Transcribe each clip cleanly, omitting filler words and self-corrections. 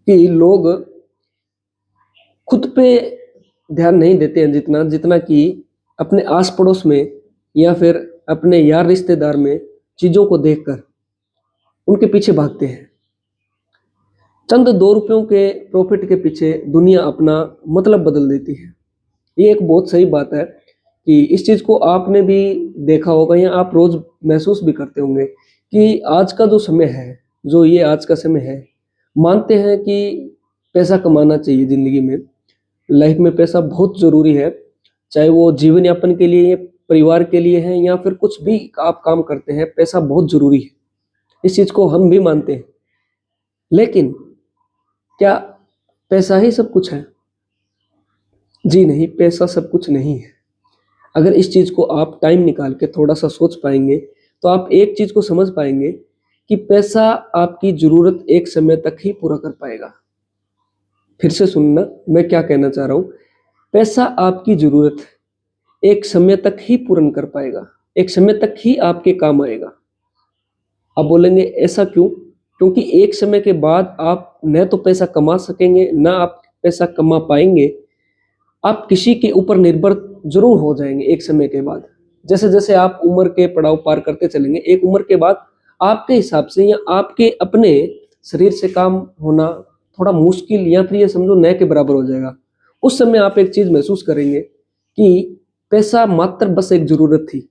कि लोग खुद पे ध्यान नहीं देते हैं जितना जितना कि अपने आस पड़ोस में या फिर अपने यार रिश्तेदार में चीजों को देखकर उनके पीछे भागते हैं। चंद 2 रुपयों के प्रॉफिट के पीछे दुनिया अपना मतलब बदल देती है। ये एक बहुत सही बात है कि इस चीज को आपने भी देखा होगा या आप रोज महसूस भी करते होंगे कि आज का जो समय है, जो ये आज का समय है, मानते हैं कि पैसा कमाना चाहिए जिंदगी में। लाइफ में पैसा बहुत जरूरी है, चाहे वो जीवन यापन के लिए, परिवार के लिए है या फिर कुछ भी आप काम करते हैं, पैसा बहुत जरूरी है। इस चीज को हम भी मानते हैं। लेकिन क्या पैसा ही सब कुछ है? जी नहीं, पैसा सब कुछ नहीं है। अगर इस चीज को आप टाइम निकाल के थोड़ा सा सोच पाएंगे तो आप एक चीज को समझ पाएंगे कि पैसा आपकी जरूरत एक समय तक ही पूरा कर पाएगा। फिर से सुनना, मैं क्या कहना चाह रहा हूं। पैसा आपकी जरूरत एक समय तक ही पूर्ण कर पाएगा, एक समय तक ही आपके काम आएगा। आप बोलेंगे ऐसा क्यों? क्योंकि एक समय के बाद आप न तो पैसा कमा सकेंगे, ना आप पैसा कमा पाएंगे। आप किसी के ऊपर निर्भर जरूर हो जाएंगे एक समय के बाद। जैसे जैसे आप उम्र के पड़ाव पार करते चलेंगे, एक उम्र के बाद आपके हिसाब से या आपके अपने शरीर से काम होना थोड़ा मुश्किल या फिर ये समझो न के बराबर हो जाएगा। उस समय आप एक चीज महसूस करेंगे कि पैसा मात्र बस एक जरूरत थी,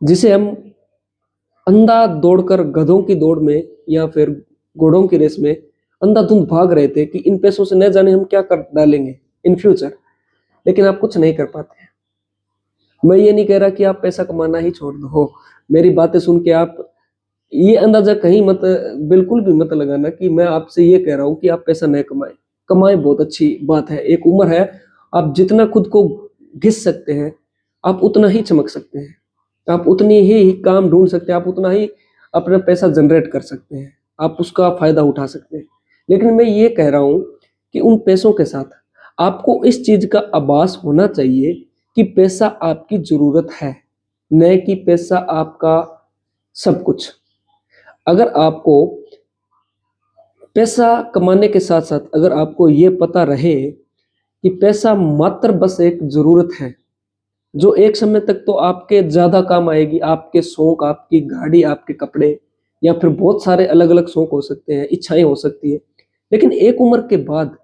जिसे हम अंधा दौड़कर गधों की दौड़ में या फिर घोड़ों की रेस में अंधाधुंध भाग रहे थे कि इन पैसों से न जाने हम क्या कर डालेंगे इन फ्यूचर। लेकिन आप कुछ नहीं कर पाते हैं। मैं ये नहीं कह रहा कि आप पैसा कमाना ही छोड़ दो। मेरी बातें सुन के आप ये अंदाजा कहीं मत, बिल्कुल भी मत लगाना कि मैं आपसे ये कह रहा हूं कि आप पैसा नहीं कमाएं। कमाएं, बहुत अच्छी बात है, एक उम्र है। आप जितना खुद को घिस सकते हैं, आप उतना ही चमक सकते हैं, आप उतनी ही काम ढूंढ सकते हैं, आप उतना ही अपना पैसा जनरेट कर सकते हैं, आप उसका फायदा उठा सकते हैं। लेकिन मैं ये कह रहा हूं कि उन पैसों के साथ आपको इस चीज का आभास होना चाहिए कि पैसा आपकी जरूरत है, न कि पैसा आपका सब कुछ। अगर आपको पैसा कमाने के साथ साथ अगर आपको ये पता रहे कि पैसा मात्र बस एक जरूरत है, जो एक समय तक तो आपके ज्यादा काम आएगी, आपके शौक, आपकी गाड़ी, आपके कपड़े या फिर बहुत सारे अलग अलग शौक हो सकते हैं, इच्छाएं हो सकती है। लेकिन एक उम्र के बाद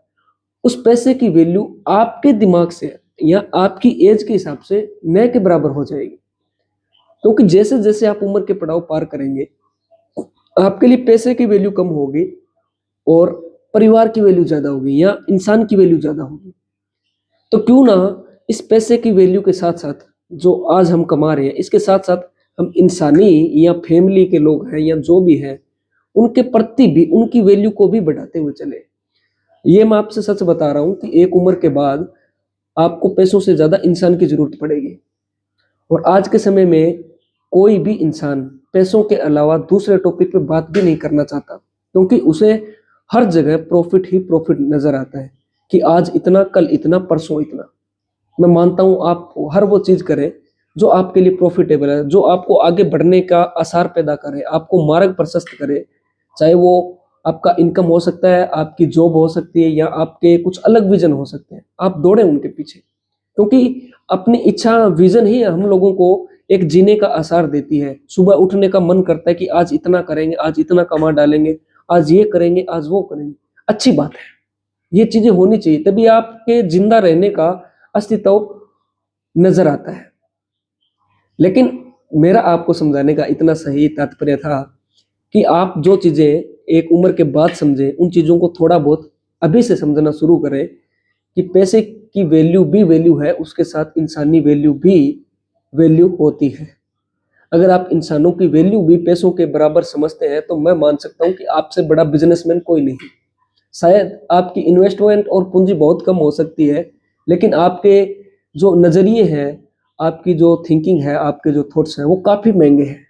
उस पैसे की वैल्यू आपके दिमाग से या आपकी एज के हिसाब से न के बराबर हो जाएगी। क्योंकि जैसे जैसे आप उम्र के पड़ाव पार करेंगे, आपके लिए पैसे की वैल्यू कम होगी और परिवार की वैल्यू ज्यादा होगी या इंसान की वैल्यू ज्यादा होगी। तो क्यों ना इस पैसे की वैल्यू के साथ साथ जो आज हम कमा रहे हैं, इसके साथ साथ हम इंसानी या फैमिली के लोग हैं या जो भी है, उनके प्रति भी उनकी वैल्यू को भी बढ़ाते हुए चले। ये मैं आपसे सच बता रहा हूं कि एक उम्र के बाद आपको पैसों से ज्यादा इंसान की जरूरत पड़ेगी। और आज के समय में कोई भी इंसान पैसों के अलावा दूसरे टॉपिक पे बात भी नहीं करना चाहता, क्योंकि उसे हर जगह प्रॉफिट ही प्रॉफिट नजर आता है कि आज इतना, कल इतना, परसों इतना। मैं मानता हूं आप हर वो चीज करें जो आपके लिए प्रॉफिटेबल है, जो आपको आगे बढ़ने का आसार पैदा करे, आपको मार्ग प्रशस्त करे। चाहे वो आपका इनकम हो सकता है, आपकी जॉब हो सकती है या आपके कुछ अलग विजन हो सकते हैं, आप दौड़े उनके पीछे। क्योंकि अपनी इच्छा, विजन ही हम लोगों को एक जीने का आसार देती है। सुबह उठने का मन करता है कि आज इतना करेंगे, आज इतना कमा डालेंगे, आज ये करेंगे, आज वो करेंगे। अच्छी बात है, ये चीजें होनी चाहिए, तभी आपके जिंदा रहने का अस्तित्व नजर आता है। लेकिन मेरा आपको समझाने का इतना सही तात्पर्य था कि आप जो चीजें एक उम्र के बाद समझें, उन चीजों को थोड़ा बहुत अभी से समझना शुरू करें कि पैसे की वैल्यू भी वैल्यू है, उसके साथ इंसानी वैल्यू भी वैल्यू होती है। अगर आप इंसानों की वैल्यू भी पैसों के बराबर समझते हैं तो मैं मान सकता हूं कि आपसे बड़ा बिजनेसमैन कोई नहीं। शायद आपकी इन्वेस्टमेंट और पूंजी बहुत कम हो सकती है, लेकिन आपके जो नजरिए हैं, आपकी जो थिंकिंग है, आपके जो थॉट्स हैं, वो काफी महंगे हैं।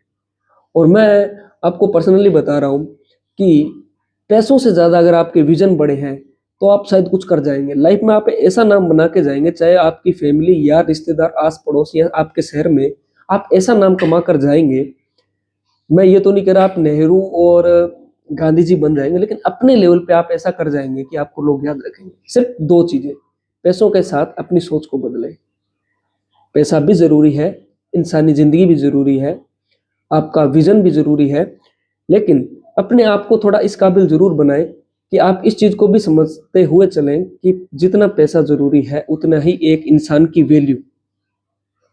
और मैं आपको पर्सनली बता रहा हूँ कि पैसों से ज्यादा अगर आपके विजन बड़े हैं तो आप शायद कुछ कर जाएंगे लाइफ में। आप ऐसा नाम बना के जाएंगे, चाहे आपकी फैमिली या रिश्तेदार, आस पड़ोस या आपके शहर में, आप ऐसा नाम कमा कर जाएंगे। मैं ये तो नहीं कह रहा आप नेहरू और गांधी जी बन जाएंगे, लेकिन अपने लेवल पे आप ऐसा कर जाएंगे कि आपको लोग याद रखेंगे। सिर्फ दो चीजें, पैसों के साथ अपनी सोच को बदलें। पैसा भी जरूरी है, इंसानी जिंदगी भी जरूरी है, आपका विजन भी जरूरी है, लेकिन अपने आप को थोड़ा इस काबिल जरूर बनाएं कि आप इस चीज को भी समझते हुए चलें कि जितना पैसा जरूरी है उतना ही एक इंसान की वैल्यू।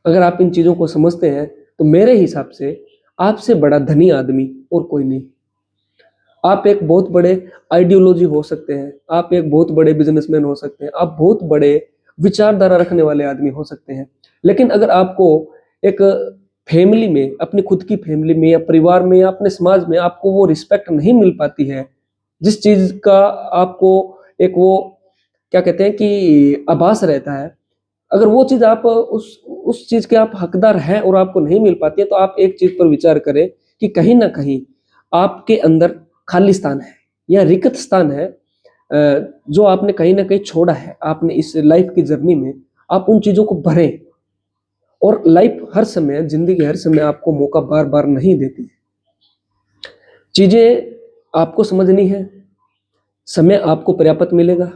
अगर आप इन चीजों को समझते हैं तो मेरे हिसाब से आपसे बड़ा धनी आदमी और कोई नहीं। आप एक बहुत बड़े आइडियोलॉजी हो सकते हैं, आप एक बहुत बड़े बिजनेसमैन हो सकते हैं, आप बहुत बड़े विचारधारा रखने वाले आदमी हो सकते हैं, लेकिन अगर आपको एक फैमिली में, अपनी खुद की फैमिली में या परिवार में या अपने समाज में आपको वो रिस्पेक्ट नहीं मिल पाती है, जिस चीज का आपको एक वो क्या कहते हैं कि आभास रहता है, अगर वो चीज आप उस चीज के आप हकदार हैं और आपको नहीं मिल पाती है, तो आप एक चीज पर विचार करें कि कहीं ना कहीं आपके अंदर खाली स्थान है या रिक्त स्थान है, जो आपने कहीं ना कहीं छोड़ा है आपने इस लाइफ की जर्नी में। आप उन चीजों को भरें। और लाइफ हर समय, जिंदगी हर समय आपको मौका बार बार नहीं देती। चीजें आपको समझनी है, समय आपको पर्याप्त मिलेगा,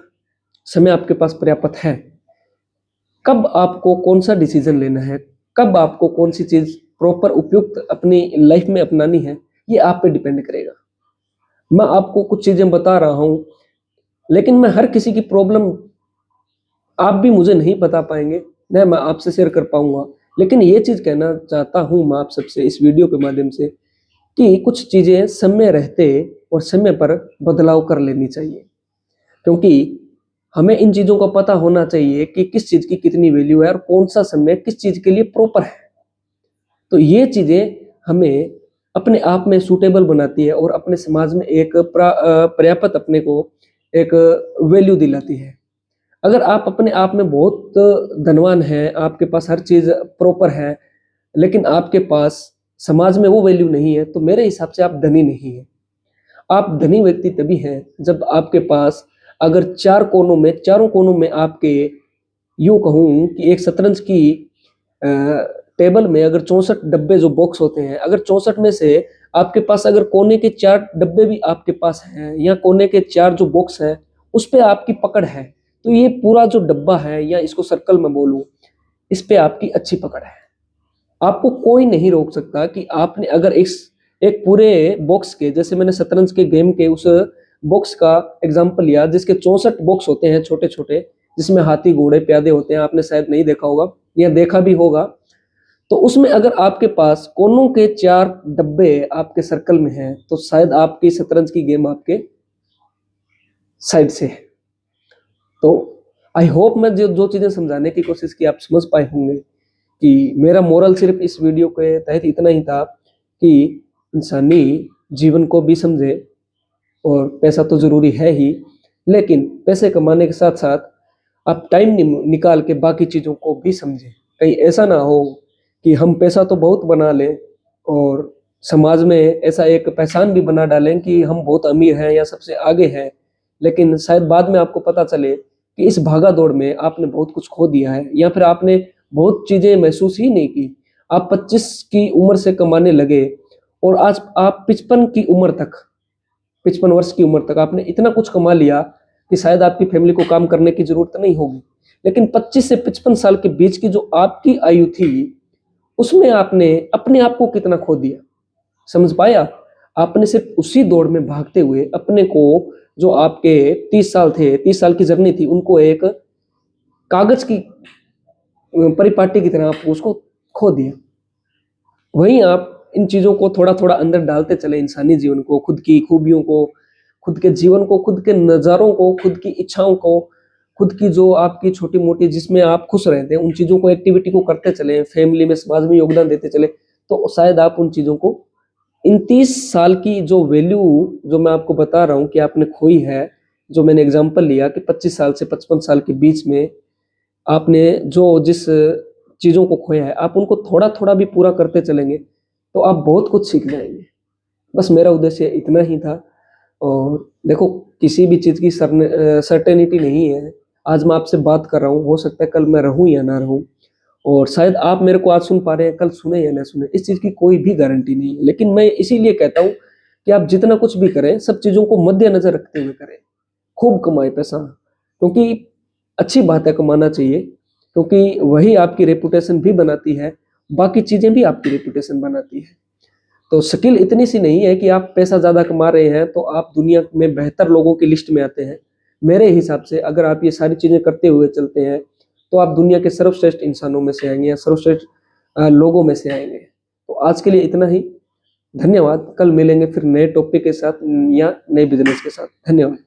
समय आपके पास पर्याप्त है। कब आपको कौन सा डिसीजन लेना है, कब आपको कौन सी चीज प्रॉपर उपयुक्त अपनी लाइफ में अपनानी है, ये आप पे डिपेंड करेगा। मैं आपको कुछ चीजें बता रहा हूं, लेकिन मैं हर किसी की प्रॉब्लम आप भी मुझे नहीं बता पाएंगे, न मैं आपसे शेयर कर पाऊंगा। लेकिन ये चीज कहना चाहता हूं मैं आप सबसे इस वीडियो के माध्यम से कि कुछ चीजें समय रहते और समय पर बदलाव कर लेनी चाहिए, क्योंकि हमें इन चीजों का पता होना चाहिए कि किस चीज की कितनी वैल्यू है और कौन सा समय किस चीज के लिए प्रॉपर है। तो ये चीजें हमें अपने आप में सूटेबल बनाती है और अपने समाज में एक पर्याप्त अपने को एक वैल्यू दिलाती है। अगर आप अपने आप में बहुत धनवान हैं, आपके पास हर चीज प्रॉपर है, लेकिन आपके पास समाज में वो वैल्यू नहीं है, तो मेरे हिसाब से आप धनी नहीं है। आप धनी व्यक्ति तभी हैं जब आपके पास अगर चारों कोनों में आपके, यूं कहूं कि एक शतरंज की टेबल में अगर 64 डब्बे जो बॉक्स होते हैं, अगर 64 में से आपके पास अगर कोने के 4 डब्बे भी आपके पास हैं या कोने के 4 जो बॉक्स हैं उस पे आपकी पकड़ है, तो ये पूरा जो डब्बा है या इसको सर्कल में बोलूं, इस पे आपकी अच्छी पकड़ है। आपको कोई नहीं रोक सकता कि आपने अगर इस एक पूरे बॉक्स के, जैसे मैंने शतरंज के गेम के उस बॉक्स का एग्जांपल लिया जिसके 64 बॉक्स होते हैं छोटे छोटे, जिसमें हाथी घोड़े प्यादे होते हैं, आपने शायद नहीं देखा होगा या देखा भी होगा। तो उसमें अगर आपके पास कोनों के 4 डब्बे आपके सर्कल में हैं, तो शायद आपकी शतरंज की गेम आपके साइड से है। तो आई होप मैं जो जो चीजें समझाने की कोशिश की आप समझ पाए होंगे कि मेरा मोरल सिर्फ इस वीडियो के तहत इतना ही था कि इंसानी जीवन को भी समझे। और पैसा तो जरूरी है ही, लेकिन पैसे कमाने के साथ साथ आप टाइम निकाल के बाकी चीजों को भी समझें। कहीं ऐसा ना हो कि हम पैसा तो बहुत बना लें और समाज में ऐसा एक पहचान भी बना डालें कि हम बहुत अमीर हैं या सबसे आगे हैं, लेकिन शायद बाद में आपको पता चले कि इस भागा दौड़ में आपने बहुत कुछ खो दिया है या फिर आपने बहुत चीजें महसूस ही नहीं की। आप 25 की उम्र से कमाने लगे और आज आप 55 वर्ष की उम्र तक आपने इतना कुछ कमा लिया कि शायद आपकी फैमिली को काम करने की जरूरत नहीं होगी। लेकिन 25 से 55 साल के बीच की जो आपकी आयु थी, उसमें आपने अपने आप को कितना खो दिया, समझ पाया? आपने सिर्फ उसी दौड़ में भागते हुए अपने को, जो आपके 30 साल थे, 30 साल की जर्नी थी, उनको एक कागज की परिपाटी की तरह आप उसको खो दिया। वहीं आप इन चीजों को थोड़ा थोड़ा अंदर डालते चले, इंसानी जीवन को, खुद की खूबियों को, खुद के जीवन को, खुद के नजारों को, खुद की इच्छाओं को, खुद की जो आपकी छोटी मोटी जिसमें आप खुश रहते हैं उन चीजों को, एक्टिविटी को करते चले, फैमिली में, समाज में योगदान देते चले, तो शायद आप उन चीजों को, इन 30 साल की जो वैल्यू जो मैं आपको बता रहा हूं कि आपने खोई है, जो मैंने एग्जांपल लिया कि 25 साल से 55 साल के बीच में आपने जो जिस चीजों को खोया है, आप उनको थोड़ा थोड़ा भी पूरा करते चलेंगे तो आप बहुत कुछ सीख जाएंगे। बस मेरा उद्देश्य इतना ही था। और देखो, किसी भी चीज की सर्टेनिटी नहीं है। आज मैं आपसे बात कर रहा हूँ, हो सकता है कल मैं रहूं या ना रहूं, और शायद आप मेरे को आज सुन पा रहे हैं, कल सुने या ना सुने, इस चीज की कोई भी गारंटी नहीं है। लेकिन मैं इसीलिए कहता हूँ कि आप जितना कुछ भी करें सब चीजों को मद्देनजर रखते हुए करें, खूब कमाए पैसा, क्योंकि अच्छी बात है, कमाना चाहिए, क्योंकि वही आपकी रेपुटेशन भी बनाती है, बाकी चीजें भी आपकी रेपुटेशन बनाती है। तो स्किल इतनी सी नहीं है कि आप पैसा ज्यादा कमा रहे हैं तो आप दुनिया में बेहतर लोगों की लिस्ट में आते हैं। मेरे हिसाब से अगर आप ये सारी चीजें करते हुए चलते हैं तो आप दुनिया के सर्वश्रेष्ठ इंसानों में से आएंगे या सर्वश्रेष्ठ लोगों में से आएंगे। तो आज के लिए इतना ही। धन्यवाद। कल मिलेंगे फिर नए टॉपिक के साथ या नए बिजनेस के साथ। धन्यवाद।